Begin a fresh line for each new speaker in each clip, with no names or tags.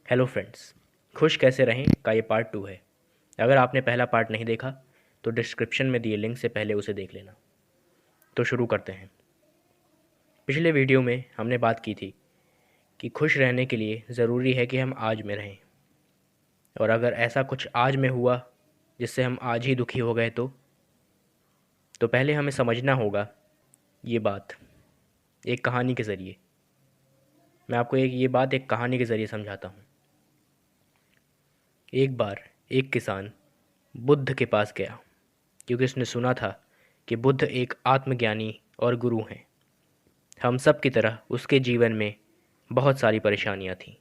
Hello friends, खुश कैसे रहें का ये पार्ट 2 है। अगर आपने पहला पार्ट नहीं देखा तो डिस्क्रिप्शन में दिए लिंक से पहले उसे देख लेना। तो शुरू करते हैं। पिछले वीडियो में हमने बात की थी कि खुश रहने के लिए ज़रूरी है कि हम आज में रहें, और अगर ऐसा कुछ आज में हुआ जिससे हम आज ही दुखी हो गए तो पहले हमें समझना होगा ये बात एक कहानी के ज़रिए। मैं आपको ये बात एक कहानी के ज़रिए समझाता हूँ। एक बार एक किसान बुद्ध के पास गया, क्योंकि उसने सुना था कि बुद्ध एक आत्मज्ञानी और गुरु हैं। हम सब की तरह उसके जीवन में बहुत सारी परेशानियां थीं,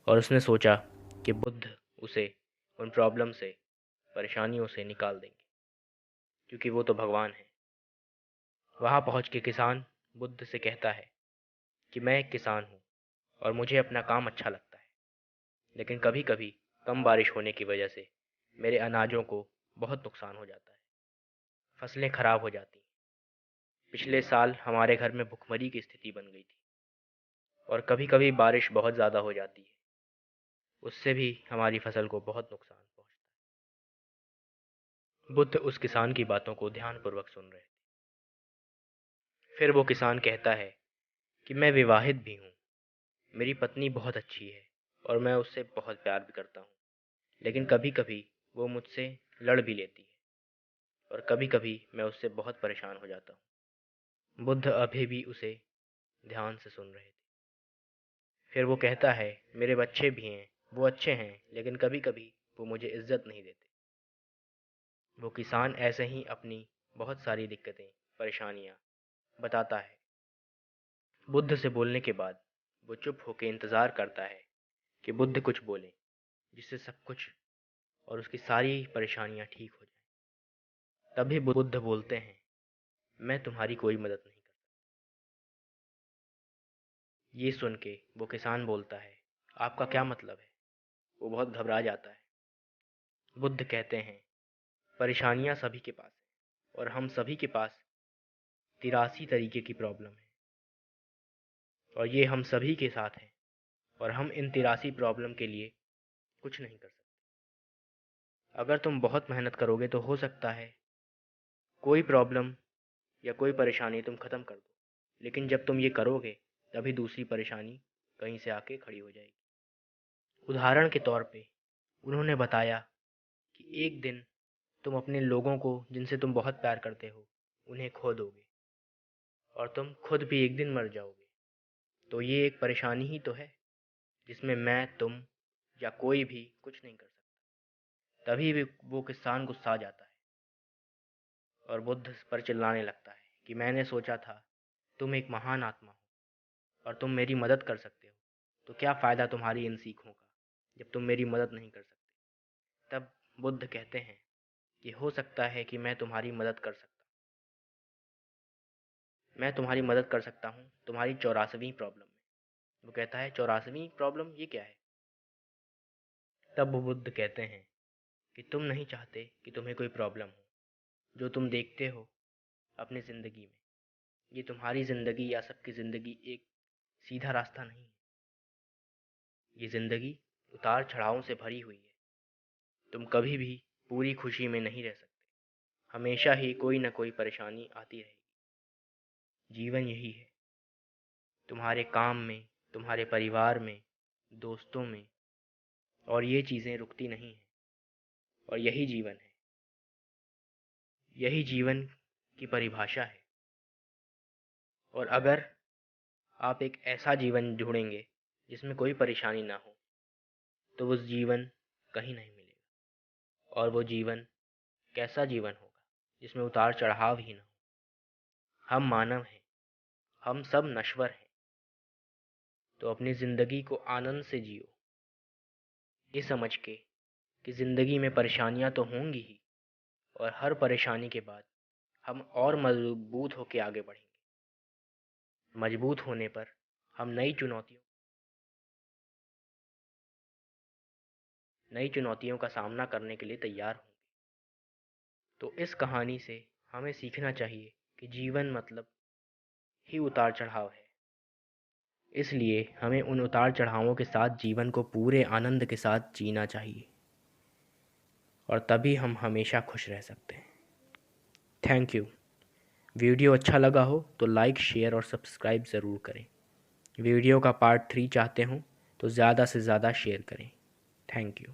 और उसने सोचा कि बुद्ध उसे उन प्रॉब्लम से, परेशानियों से निकाल देंगे, क्योंकि वो तो भगवान हैं। वहाँ पहुँच के किसान बुद्ध से कहता है कि मैं एक किसान हूँ और मुझे अपना काम अच्छा लगता है, लेकिन कभी कभी कम बारिश होने की वजह से मेरे अनाजों को बहुत नुकसान हो जाता है। फसलें खराब हो जाती हैं। पिछले साल हमारे घर में भुखमरी की स्थिति बन गई थी, और कभी कभी बारिश बहुत ज़्यादा हो जाती है, उससे भी हमारी फसल को बहुत नुकसान पहुंचता है। बुद्ध उस किसान की बातों को ध्यानपूर्वक सुन रहे थे। फिर वो किसान कहता है कि मैं विवाहित भी हूँ, मेरी पत्नी बहुत अच्छी है और मैं उससे बहुत प्यार भी करता हूँ, लेकिन कभी कभी वो मुझसे लड़ भी लेती है, और कभी कभी मैं उससे बहुत परेशान हो जाता हूँ। बुद्ध अभी भी उसे ध्यान से सुन रहे थे। फिर वो कहता है, मेरे बच्चे भी हैं, वो अच्छे हैं, लेकिन कभी कभी वो मुझे इज्जत नहीं देते। वो किसान ऐसे ही अपनी बहुत सारी दिक्कतें, परेशानियां बताता है। बुद्ध से बोलने के बाद वो चुप होकर इंतज़ार करता है कि बुद्ध कुछ बोले, जिससे सब कुछ और उसकी सारी परेशानियां ठीक हो जाएं। तभी बुद्ध बोलते हैं, मैं तुम्हारी कोई मदद नहीं कर सकता। ये सुन के वो किसान बोलता है, आपका क्या मतलब है? वो बहुत घबरा जाता है। बुद्ध कहते हैं, परेशानियां सभी के पास है, और हम सभी के पास 83 तरीके की प्रॉब्लम है, और ये हम सभी के साथ है, और हम इन 83 प्रॉब्लम के लिए कुछ नहीं कर सकते। अगर तुम बहुत मेहनत करोगे तो हो सकता है कोई प्रॉब्लम या कोई परेशानी तुम ख़त्म कर दो, लेकिन जब तुम ये करोगे तभी दूसरी परेशानी कहीं से आके खड़ी हो जाएगी। उदाहरण के तौर पे उन्होंने बताया कि एक दिन तुम अपने लोगों को जिनसे तुम बहुत प्यार करते हो उन्हें खो दोगे, और तुम खुद भी एक दिन मर जाओगे। तो ये एक परेशानी ही तो है, जिसमें मैं, तुम या कोई भी कुछ नहीं कर सकता। तभी भी वो किसान गुस्सा आ जाता है और बुद्ध पर चिल्लाने लगता है कि मैंने सोचा था तुम एक महान आत्मा हो और तुम मेरी मदद कर सकते हो, तो क्या फ़ायदा तुम्हारी इन सीखों का जब तुम मेरी मदद नहीं कर सकते। तब बुद्ध कहते हैं कि हो सकता है कि मैं तुम्हारी मदद कर सकता हूँ तुम्हारी 84वीं प्रॉब्लम में। वो कहता है, 84वीं प्रॉब्लम ये क्या है? तब वो बुद्ध कहते हैं कि तुम नहीं चाहते कि तुम्हें कोई प्रॉब्लम हो। जो तुम देखते हो अपनी ज़िंदगी में, ये तुम्हारी ज़िंदगी या सबकी ज़िंदगी एक सीधा रास्ता नहीं है। ये ज़िंदगी उतार चढ़ावों से भरी हुई है। तुम कभी भी पूरी खुशी में नहीं रह सकते। हमेशा ही कोई ना कोई परेशानी आती रहेगी। जीवन यही है। तुम्हारे काम में, तुम्हारे परिवार में, दोस्तों में, और ये चीज़ें रुकती नहीं हैं। और यही जीवन है। यही जीवन की परिभाषा है। और अगर आप एक ऐसा जीवन ढूंढेंगे जिसमें कोई परेशानी ना हो, तो वो जीवन कहीं नहीं मिलेगा। और वो जीवन कैसा जीवन होगा? जिसमें उतार चढ़ाव ही ना हो। हम मानव हैं, हम सब नश्वर हैं, तो अपनी ज़िंदगी को आनंद से जियो, ये समझ के कि ज़िंदगी में परेशानियां तो होंगी ही, और हर परेशानी के बाद हम और मजबूत होकर आगे बढ़ेंगे। मजबूत होने पर हम नई चुनौतियों का सामना करने के लिए तैयार होंगे। तो इस कहानी से हमें सीखना चाहिए कि जीवन मतलब ही उतार चढ़ाव है। इसलिए हमें उन उतार चढ़ावों के साथ जीवन को पूरे आनंद के साथ जीना चाहिए, और तभी हम हमेशा खुश रह सकते हैं। Thank you. वीडियो अच्छा लगा हो तो लाइक, शेयर और सब्सक्राइब ज़रूर करें। वीडियो का पार्ट 3 चाहते हो तो ज़्यादा से ज़्यादा शेयर करें। Thank you.